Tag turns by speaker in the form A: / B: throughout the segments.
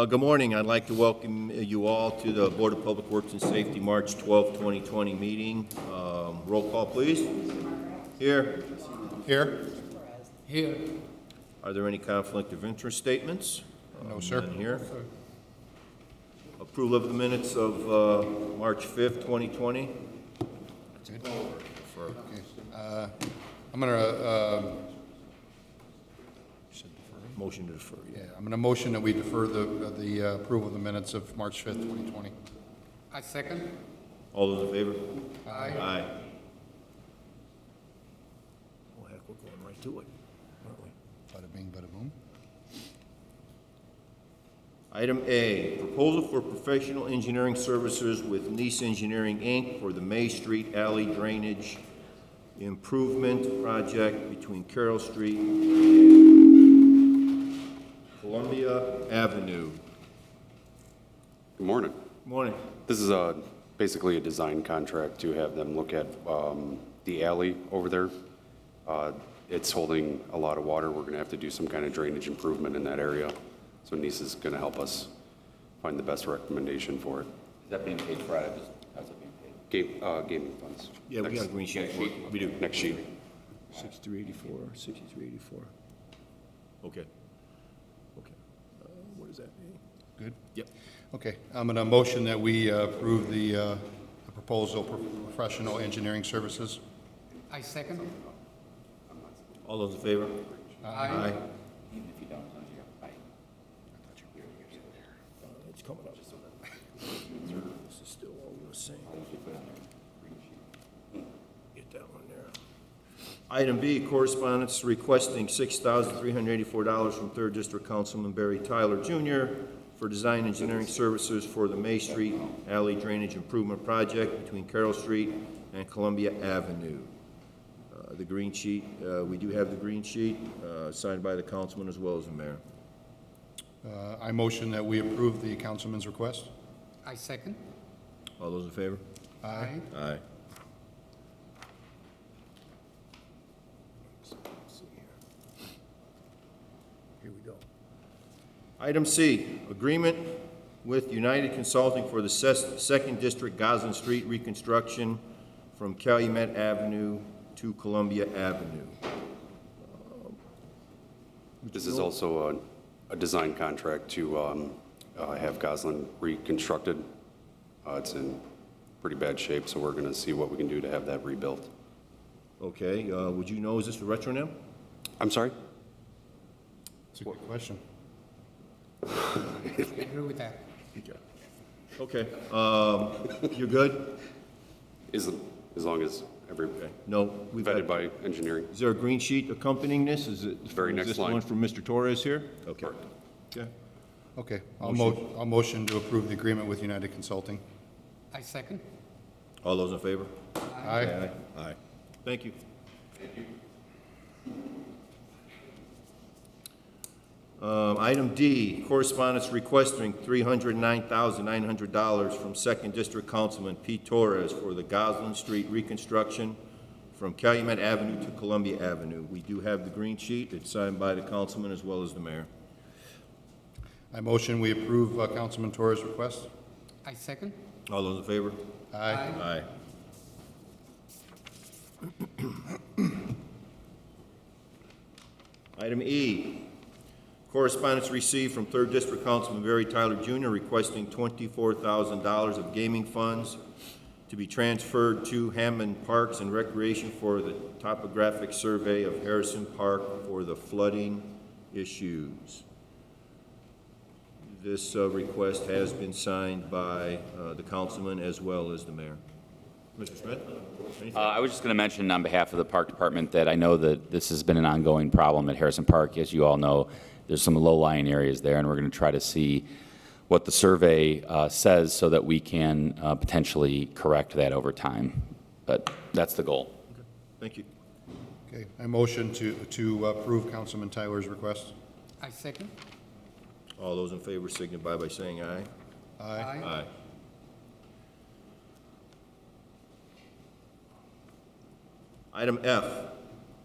A: Good morning. I'd like to welcome you all to the Board of Public Works and Safety March 12, 2020 meeting. Roll call, please. Here.
B: Here.
C: Here.
A: Are there any conflict of interest statements?
B: No, sir.
A: None here. Approval of the minutes of March 5th, 2020.
B: Good. Okay. I'm gonna,
A: Motion to defer.
B: yeah, I'm gonna motion that we defer the approval of the minutes of March 5th, 2020.
C: I second.
A: All those in favor?
C: Aye.
A: Aye. Oh, heck, we're going right to it, aren't we?
B: Bada bing, bada boom.
A: Item A, proposal for professional engineering services with Nice Engineering, Inc. for the May Street Alley Drainage Improvement Project between Carroll Street and Columbia Avenue.
D: Good morning.
A: Morning.
D: This is basically a design contract to have them look at the alley over there. It's holding a lot of water. We're going to have to do some kind of drainage improvement in that area. So Nice is going to help us find the best recommendation for it.
E: Is that being paid for out of his, how's it being paid?
D: Gaming funds.
A: Yeah, we got a green sheet. We do.
D: Next sheet.
A: 6384, 6384. Okay. Okay. What does that mean?
B: Good?
A: Yep.
B: Okay, I'm gonna motion that we approve the proposal for professional engineering services.
C: I second.
A: All those in favor?
C: Aye.
E: Even if you don't, I
A: It's coming up. This is still all the same. Get that one there. Item B, correspondence requesting $6,384 from 3rd District Councilman Barry Tyler Jr. for design engineering services for the May Street Alley Drainage Improvement Project between Carroll Street and Columbia Avenue. The green sheet, we do have the green sheet signed by the councilman as well as the mayor.
B: I motion that we approve the councilman's request.
C: I second.
A: All those in favor?
C: Aye.
A: Aye. Here we go. Item C, agreement with United Consulting for the 2nd District Goslin Street reconstruction from Calumet Avenue to Columbia Avenue.
D: This is also a design contract to have Goslin reconstructed. It's in pretty bad shape, so we're going to see what we can do to have that rebuilt.
A: Okay, would you know, is this a retronym?
D: I'm sorry?
B: It's a good question.
C: I agree with that.
A: Okay, you're good?
D: As long as every
A: Okay, no, we've
D: vetted
A: got,
D: by engineering.
A: is there a green sheet accompanying this? Is it?
D: Very next
A: Is this the
D: line.
A: one from Mr. Torres here? Okay. Okay.
B: Okay, I'll motion to approve the agreement with United Consulting.
C: I second.
A: All those in favor?
B: Aye.
A: Aye. Thank you. Item D, correspondence requesting $309,900 from 2nd District Councilman Pete Torres for the Goslin Street reconstruction from Calumet Avenue to Columbia Avenue. We do have the green sheet. It's signed by the councilman as well as the mayor.
B: I motion we approve Councilman Torres' request.
C: I second.
A: All those in favor?
B: Aye.
A: Aye. Item E, correspondence received from 3rd District Councilman Barry Tyler Jr. requesting $24,000 of gaming funds to be transferred to Hammond Parks and Recreation for the topographic survey of Harrison Park for the flooding issues. This request has been signed by the councilman as well as the mayor. Mr. Smith? Anything?
E: I was just going to mention on behalf of the Park Department that I know that this has been an ongoing problem at Harrison Park. As you all know, there's some low-lying areas there, and we're going to try to see what the survey says so that we can potentially correct that over time. But that's the goal.
A: Okay. Thank you.
B: Okay, I motion to approve Councilman Tyler's request.
C: I second.
A: All those in favor signify by saying aye.
B: Aye.
A: Aye. Item F,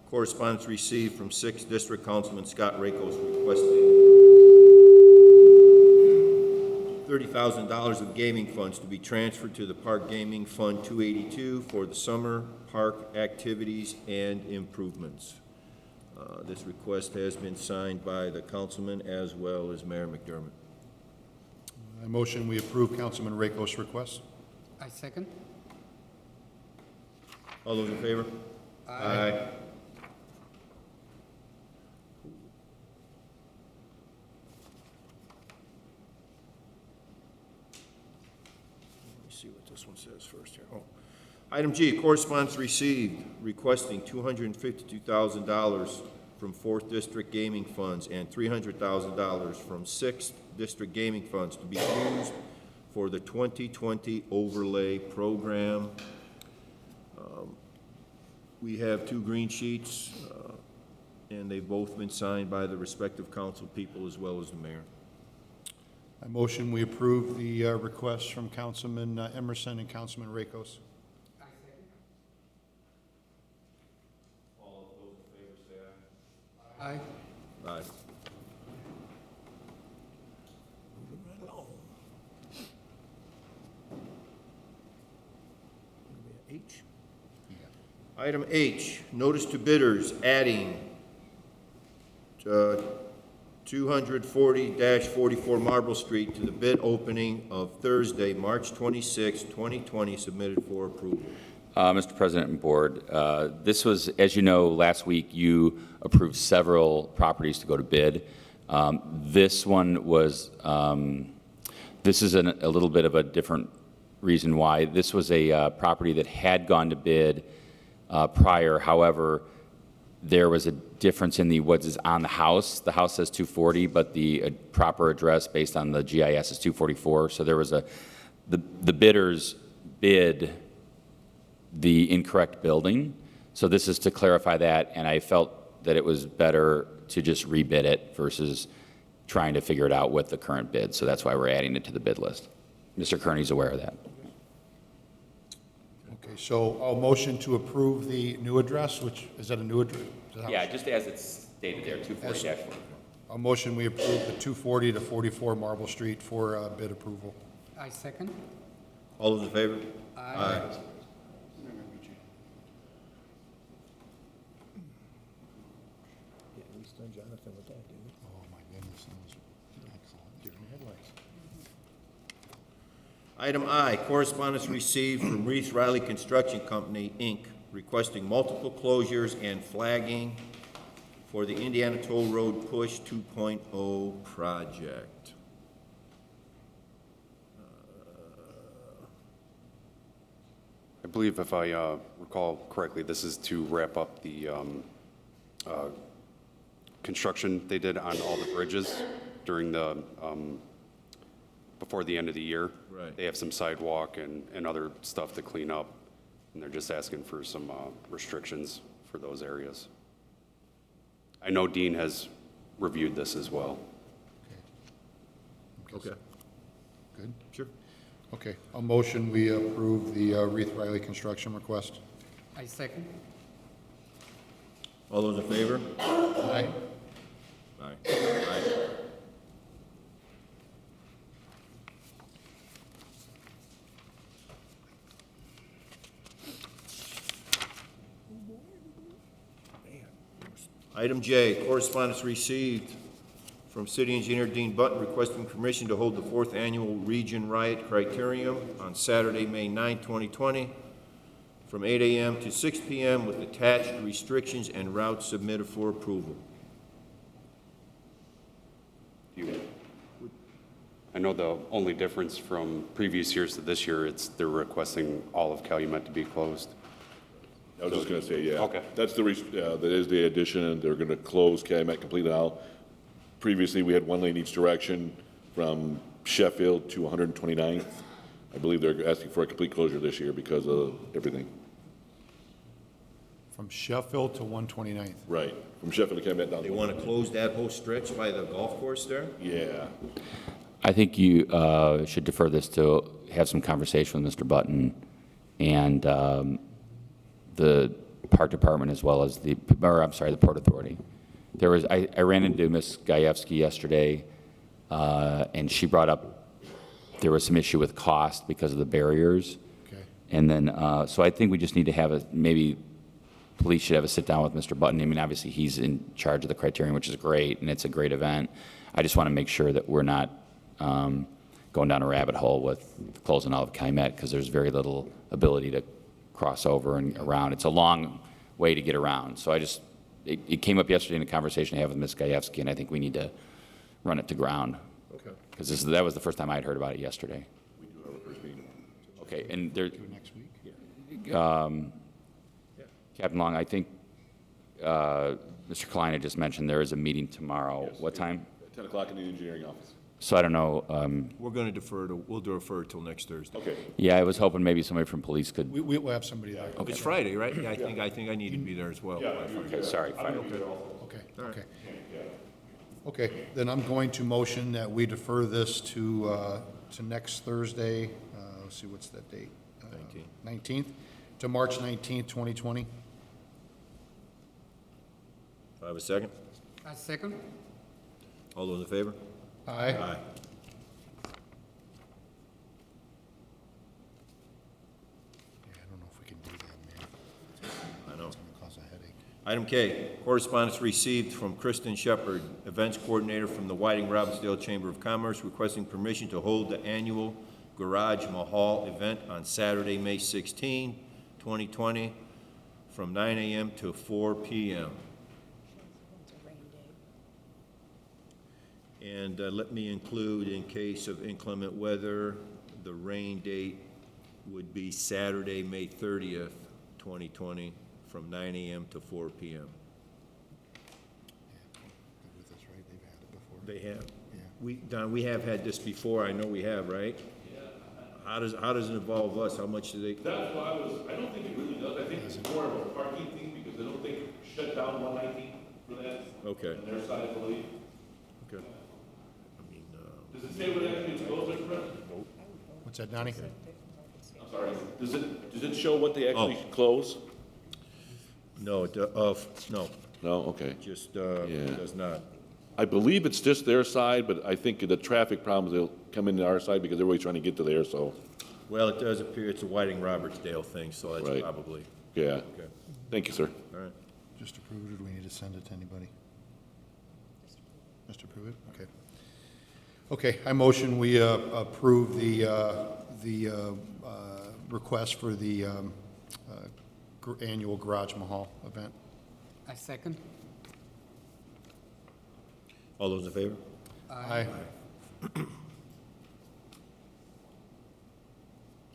A: correspondence received from 6th District Councilman Scott Rakos requesting $100,000 of gaming funds to be transferred to the Park Gaming Fund 282 for the summer park activities and improvements. This request has been signed by the councilman as well as Mayor McDermott.
B: I motion we approve Councilman Rakos' request.
C: I second.
A: All those in favor? Aye. Let me see what this one says first here. Oh. Item G, correspondence received requesting $252,000 from 4th District Gaming Funds and $300,000 from 6th District Gaming Funds to be used for the 2020 overlay program. We have two green sheets, and they've both been signed by the respective council people as well as the mayor.
B: I motion we approve the requests from Councilman Emerson and Councilman Rakos.
C: I second.
A: All of those in favor say aye.
C: Aye.
A: Aye. H. Item H, notice to bidders adding 240-44 Marble Street to the bid opening of Thursday, March 26, 2020, submitted for approval.
E: Mr. President and Board, this was, as you know, last week you approved several properties to go to bid. This one was, this is a little bit of a different reason why. This was a property that had gone to bid prior. However, there was a difference in what is on the house. The house says 240, but the proper address based on the GIS is 244. So there was the bidders bid the incorrect building. So this is to clarify that, and I felt that it was better to just rebid it versus trying to figure it out with the current bid. So that's why we're adding it to the bid list. Mr. Kearney's aware of that.
B: Okay, so I'll motion to approve the new address, which, is that a new address?
E: Yeah, just as it's stated there, 240-44.
B: I'll motion we approve the 240 to 44 Marble Street for bid approval.
C: I second.
A: All those in favor?
C: Aye.
B: Oh, my goodness, that was excellent. Give me headlights.
A: Item I, correspondence received from Reese Riley Construction Company, Inc., requesting multiple closures and flagging for the Indiana Toll Road Push 2.0 project.
D: I believe if I recall correctly, this is to wrap up the construction they did on all the bridges during the, before the end of the year.
A: Right.
D: They have some sidewalk and other stuff to clean up, and they're just asking for some restrictions for those areas. I know Dean has reviewed this as well.
A: Okay.
B: Good?
A: Sure.
B: Okay, I'll motion we approve the Reith Riley construction request.
C: I second.
A: All those in favor?
B: Aye.
A: Aye. Aye. Item J, correspondence received from City Engineer Dean Button requesting permission to hold the 4th Annual Region Riot Criterium on Saturday, May 9, 2020, from 8 a.m. to 6 p.m. with attached restrictions and routes submitted for approval.
D: I know the only difference from previous years to this year, they're requesting all of Calumet to be closed.
F: I was just gonna say, yeah.
D: Okay.
F: That's that is the addition, and they're gonna close Calumet completely now. Previously, we had one lane each direction from Sheffield to 129th. I believe they're asking for a complete closure this year because of everything.
B: From Sheffield to 129th.
F: Right, from Sheffield to Calumet down.
A: They want to close that whole stretch by the golf course there?
F: Yeah.
E: I think you should defer this to have some conversation with Mr. Button and the Park Department as well as the Port Authority. I ran into Ms. Gajewski yesterday, and she brought up there was some issue with cost because of the barriers.
B: Okay.
E: And then, so I think we just need to have maybe police should have a sit-down with Mr. Button. I mean, obviously, he's in charge of the criterion, which is great, and it's a great event. I just want to make sure that we're not going down a rabbit hole with closing all of Calumet, because there's very little ability to cross over and around. It's a long way to get around. So it came up yesterday in a conversation I had with Ms. Gajewski, and I think we need to run it to ground.
A: Okay.
E: Because that was the first time I'd heard about it yesterday.
F: We do have a first meeting.
E: Okay, and there,
B: Do it next week?
E: Captain Long, I think Mr. Klein had just mentioned there is a meeting tomorrow.
F: Yes.
E: What time?
F: At 10 o'clock in the engineering office.
E: So I don't know,
A: We're going to we'll defer till next Thursday.
F: Okay.
E: yeah, I was hoping maybe somebody from police could,
B: We'll have somebody there.
A: It's Friday, right? Yeah, I think I need to be there as well.
E: okay, sorry, fine.
B: Okay, okay. Okay, then I'm going to motion that we defer this to next Thursday, let's see, what's that date? 19th, to March 19th, 2020.
A: I have a second?
C: I second.
A: All those in favor?
B: Aye.
A: Aye.
B: Yeah, I don't know if we can do that, man.
A: I know.
B: It's gonna cause a headache.
A: Item K, correspondence received from Kristen Shepard, Events Coordinator from the Whiting Robbinsdale Chamber of Commerce, requesting permission to hold the annual Garage Mahal event on Saturday, May 16, 2020, from 9 a.m. to 4 p.m. And let me include, in case of inclement weather, the rain date would be Saturday, May 30th, 2020, from 9 a.m. to 4 p.m.
B: Good with this, right? They've had it before.
A: They have.
B: Yeah.
A: Don, we have had this before, I know we have, right? Yeah. How does it involve us? How much do they?
F: That's why I don't think it really does. I think it's more of a parking thing because I don't think it shut down 119 for that.
A: Okay.
F: On their side, I believe.
A: Okay. I mean,
F: Does it say what actually it's closed, Mr. President?
B: What's that, Donnie?
F: I'm sorry. Does it show what they actually close?
A: no, no,
F: No? Okay.
A: just,
F: Yeah.
A: it does not.
F: I believe it's just their side, but I think the traffic problems, they'll come into our side because everybody's trying to get to there, so,
A: Well, it does appear it's a Whiting Robertsdale thing, so that's
F: Right.
A: probably,
F: yeah.
A: okay,
F: Thank you, sir.
A: all right.
B: Just approve it, or do we need to send it to anybody? Just approve it? Okay. Okay, I motion we approve the request for the annual Garage Mahal event.
C: I second.
A: All those in favor?
B: Aye.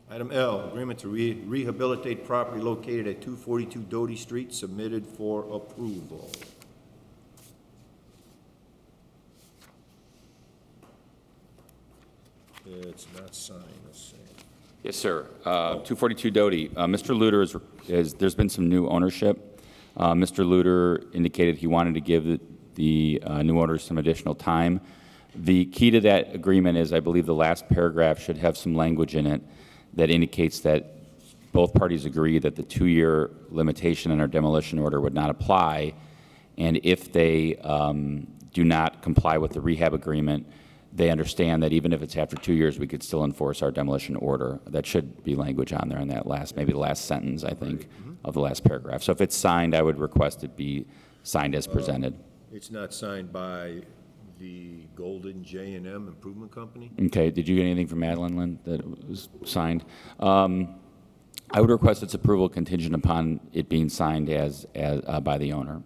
A: Item L, agreement to rehabilitate property located at 242 Doty Street, submitted for approval. It's not signed, let's see.
E: Yes, sir. 242 Doty. Mr. Luter there's been some new ownership. Mr. Luter indicated he wanted to give the new owners some additional time. The key to that agreement is, I believe the last paragraph should have some language in it that indicates that both parties agree that the 2-year limitation in our demolition order would not apply, and if they do not comply with the rehab agreement, they understand that even if it's after 2 years, we could still enforce our demolition order. That should be language on there in that maybe the last sentence, I think, of the last paragraph. So if it's signed, I would request it be signed as presented.
A: It's not signed by the Golden J&M Improvement Company?
E: Okay, did you get anything from Madeline, Lynn, that it was signed? I would request its approval contingent upon it being signed by the owner.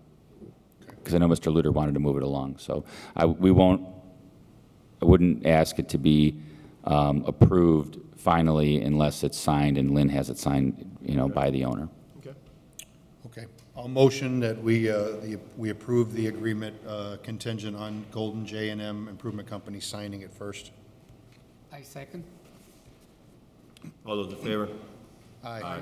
E: Because I know Mr. Luter wanted to move it along, so I wouldn't ask it to be approved finally unless it's signed and Lynn has it signed, by the owner.
A: Okay.
B: Okay. I'll motion that we approve the agreement contingent on Golden J&M Improvement Company signing it first.
C: I second.
A: All those in favor?
B: Aye.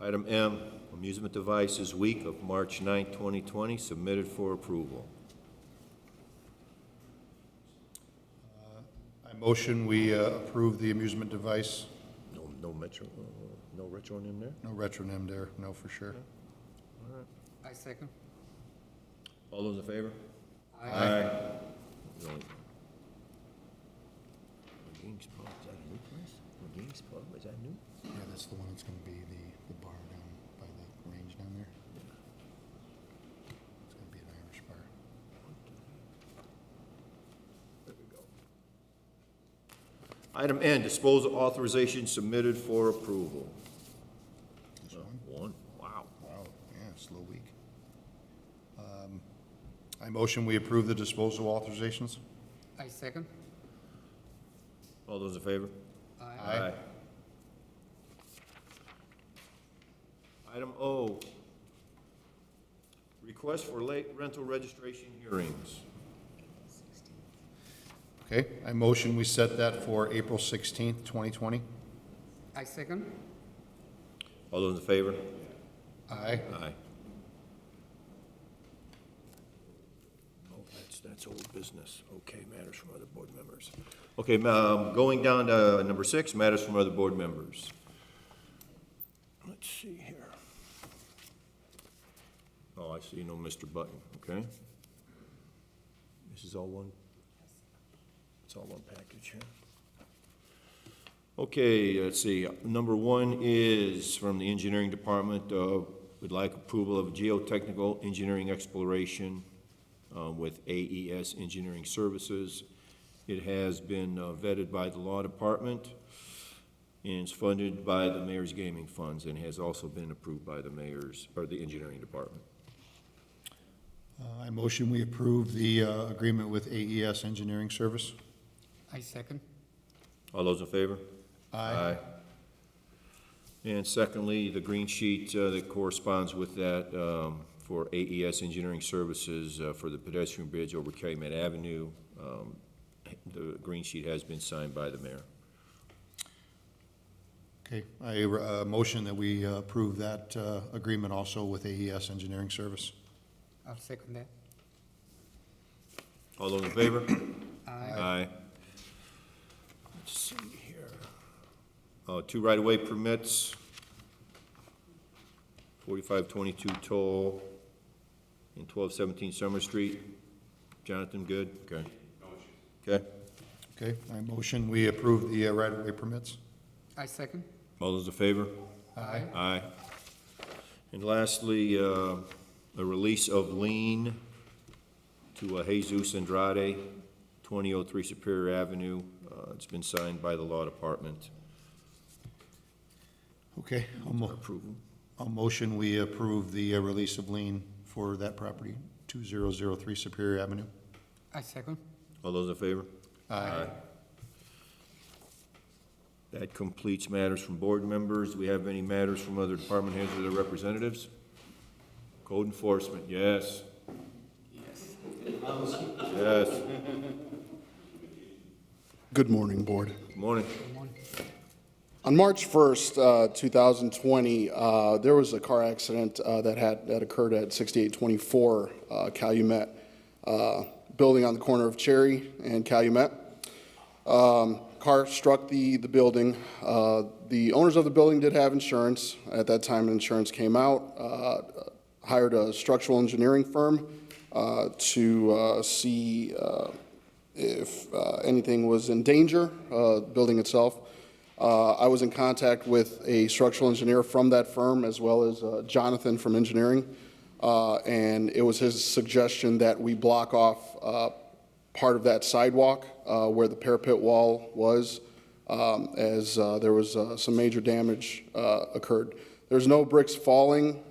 A: Item M, Amusement Devices Week of March 9, 2020, submitted for approval.
B: I motion we approve the amusement device.
A: No retro in there?
B: No retronym there, no, for sure.
C: I second.
A: All those in favor? Aye. Games Pub, is that a new place? Games Pub, is that new?
B: Yeah, that's the one that's gonna be the bar down by the range down there. It's gonna be an Irish bar.
A: There we go. Item N, disposal authorization submitted for approval.
B: This one?
A: One, wow.
B: Wow, yeah, slow week. I motion we approve the disposal authorizations.
C: I second.
A: All those in favor?
C: Aye.
A: Item O, request for late rental registration hearings.
B: Okay, I motion we set that for April 16th, 2020.
C: I second.
A: All those in favor?
B: Aye.
A: Aye. Oh, that's old business. Okay, matters from other board members. Okay, going down to number 6, matters from other board members. Let's see here. Oh, I see, no Mr. Button, okay? This is all one? It's all one package here. Okay, let's see. Number 1 is from the engineering department. Would like approval of geotechnical engineering exploration with AES Engineering Services. It has been vetted by the law department and is funded by the mayor's gaming funds and has also been approved by the mayor's, or the engineering department.
B: I motion we approve the agreement with AES Engineering Service.
C: I second.
A: All those in favor?
B: Aye.
A: And secondly, the green sheet that corresponds with that for AES Engineering Services for the pedestrian bridge over Calumet Avenue. The green sheet has been signed by the mayor.
B: Okay, I motion that we approve that agreement also with AES Engineering Service.
C: I'll second that.
A: All those in favor?
C: Aye.
A: Aye. Let's see here. 2 right-of-way permits. 4522 Toll and 1217 Summer Street. Jonathan, good? Okay. Okay.
B: Okay, I motion we approve the right-of-way permits.
C: I second.
A: All those in favor?
B: Aye.
A: Aye. And lastly, a release of lien to Jesus Andrade, 2003 Superior Avenue. It's been signed by the law department.
B: Okay,
A: Approval.
B: I'll motion we approve the release of lien for that property, 2003 Superior Avenue.
C: I second.
A: All those in favor?
B: Aye.
A: That completes matters from board members. Do we have any matters from other department heads or their representatives? Code enforcement, yes. Yes.
G: Good morning, Board.
A: Good morning.
G: On March 1st, 2020, there was a car accident that occurred at 6824 Calumet, building on the corner of Cherry and Calumet. Car struck the building. The owners of the building did have insurance. At that time, insurance came out, hired a structural engineering firm to see if anything was in danger, the building itself. I was in contact with a structural engineer from that firm as well as Jonathan from engineering, and it was his suggestion that we block off part of that sidewalk where the parapet wall was, as there was some major damage occurred. There's no bricks falling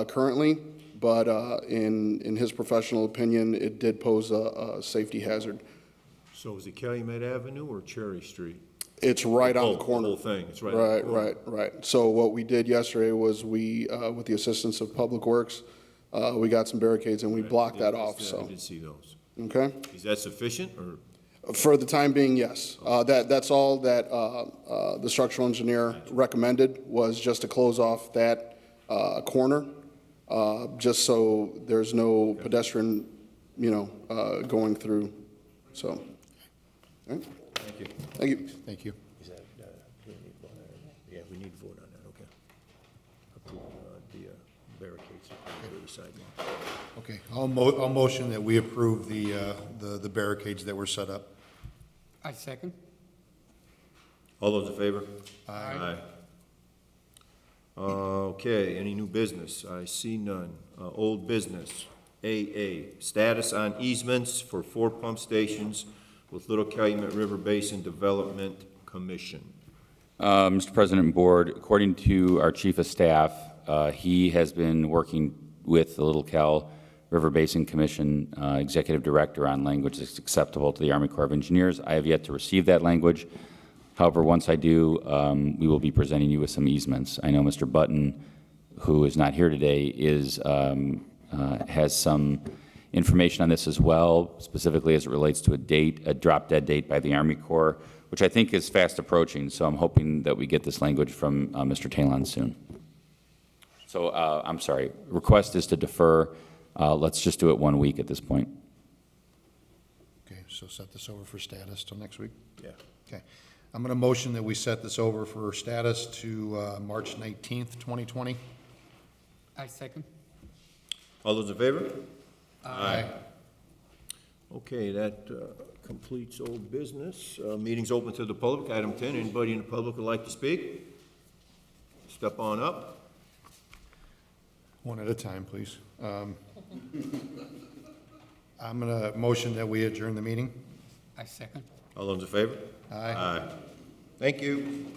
G: currently, but in his professional opinion, it did pose a safety hazard.
A: So is it Calumet Avenue or Cherry Street?
G: It's right on
A: Oh,
G: the corner.
A: whole thing, it's right on the corner.
G: Right. So what we did yesterday was we, with the assistance of Public Works, we got some barricades and we blocked that off,
A: I
G: so,
A: did see those.
G: okay?
A: Is that sufficient, or?
G: For the time being, yes. That's all that the structural engineer recommended, was just to close off that corner, just so there's no pedestrian, going through, so. All right.
A: Thank you.
G: Thank you.
B: Thank you.
A: Is that, do we need to vote on that? Yeah, we need to vote on that, okay. Approve the barricades. For the sidewalk.
B: Okay, I'll motion that we approve the barricades that were set up.
C: I second.
A: All those in favor? Aye. Okay, any new business? I see none. Old business, AA, status on easements for 4 pump stations with Little Calumet River Basin Development Commission.
E: Mr. President and Board, according to our Chief of Staff, he has been working with the Little Cal River Basin Commission Executive Director on language that's acceptable to the Army Corps of Engineers. I have yet to receive that language. However, once I do, we will be presenting you with some easements. I know Mr. Button, who is not here today, has some information on this as well, specifically as it relates to a drop-dead date by the Army Corps, which I think is fast approaching. So I'm hoping that we get this language from Mr. Talon soon. So I'm sorry. Request is to defer. Let's just do it 1 week at this point.
B: Okay, so set this over for status till next week?
A: Yeah.
B: Okay. I'm going to motion that we set this over for status to March 19th, 2020.
C: I second.
A: All those in favor?
B: Aye.
A: Okay, that completes old business. Meeting's open to the public. Item 10, anybody in the public would like to speak? Step on up.
B: One at a time, please. I'm going to motion that we adjourn the meeting.
C: I second.
A: All those in favor?
B: Aye.
A: Thank you.